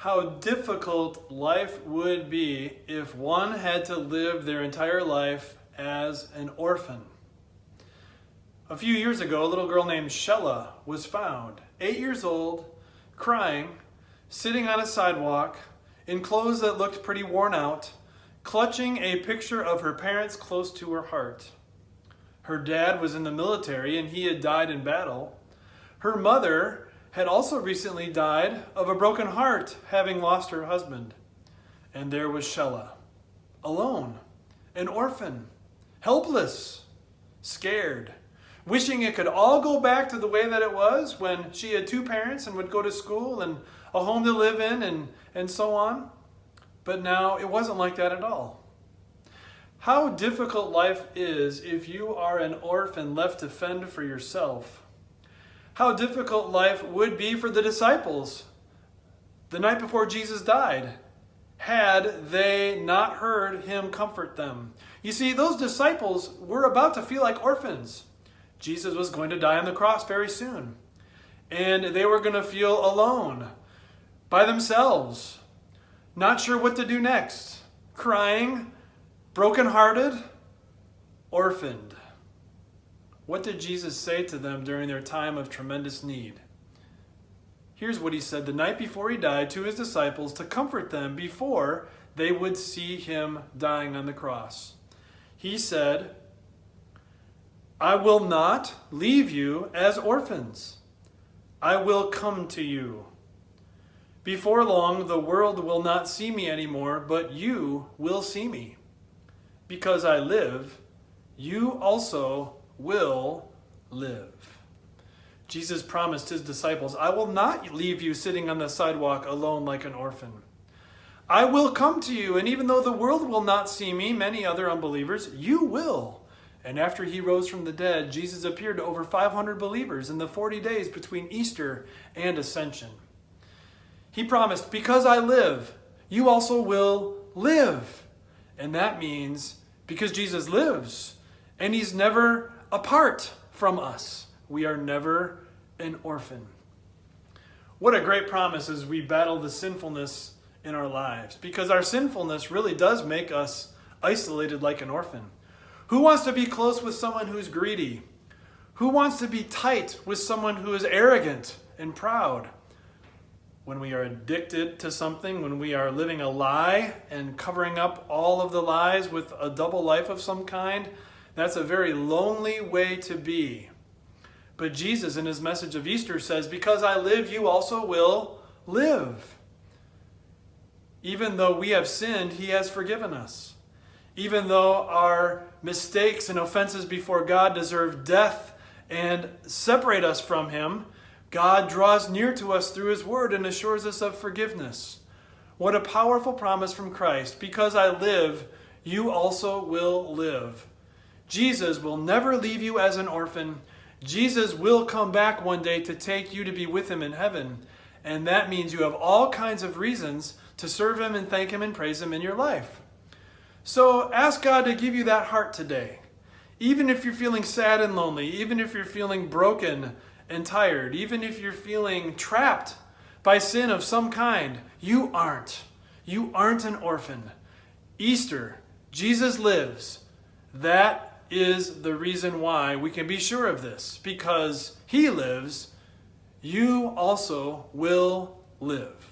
how difficult life would be if one had to live their entire life as an orphan. A few years ago, a little girl named Shella was found, 8 years old, crying, sitting on a sidewalk, in clothes that looked pretty worn out, clutching a picture of her parents close to her heart. Her dad was in the military and he had died in battle. Her mother had also recently died of a broken heart, having lost her husband. And there was Shella, alone, an orphan, helpless, scared, wishing it could all go back to the way that it was when she had two parents and would go to school and a home to live in and so on. But now it wasn't like that at all. How difficult life is if you are an orphan left to fend for yourself. How difficult life would be for the disciples the night before Jesus died, had they not heard him comfort them. You see, those disciples were about to feel like orphans. Jesus was going to die on the cross very soon. And they were going to feel alone, by themselves, not sure what to do next, crying, brokenhearted, orphaned. What did Jesus say to them during their time of tremendous need? Here's what he said the night before he died to his disciples to comfort them before they would see him dying on the cross. He said, "I will not leave you as orphans. I will come to you. Before long, the world will not see me anymore, but you will see me. Because I live, you also will live." Jesus promised his disciples, "I will not leave you sitting on the sidewalk alone like an orphan. I will come to you, and even though the world will not see me, many other unbelievers, you will." And after he rose from the dead, Jesus appeared to over 500 believers in the 40 days between Easter and Ascension. He promised, "Because I live, you also will live." And that means because Jesus lives, and he's never apart from us, we are never an orphan. What a great promise as we battle the sinfulness in our lives, because our sinfulness really does make us isolated like an orphan. Who wants to be close with someone who's greedy? Who wants to be tight with someone who is arrogant and proud? When we are addicted to something, when we are living a lie and covering up all of the lies with a double life of some kind, that's a very lonely way to be. But Jesus, in his message of Easter, says, "Because I live, you also will live." Even though we have sinned, he has forgiven us. Even though our mistakes and offenses before God deserve death and separate us from him, God draws near to us through his word and assures us of forgiveness. What a powerful promise from Christ. Because I live, you also will live. Jesus will never leave you as an orphan. Jesus will come back one day to take you to be with him in heaven. And that means you have all kinds of reasons to serve him and thank him and praise him in your life. So ask God to give you that heart today. Even if you're feeling sad and lonely, even if you're feeling broken and tired, even if you're feeling trapped by sin of some kind, you aren't. You aren't an orphan. Easter, Jesus lives. That is the reason why we can be sure of this. Because he lives, you also will live.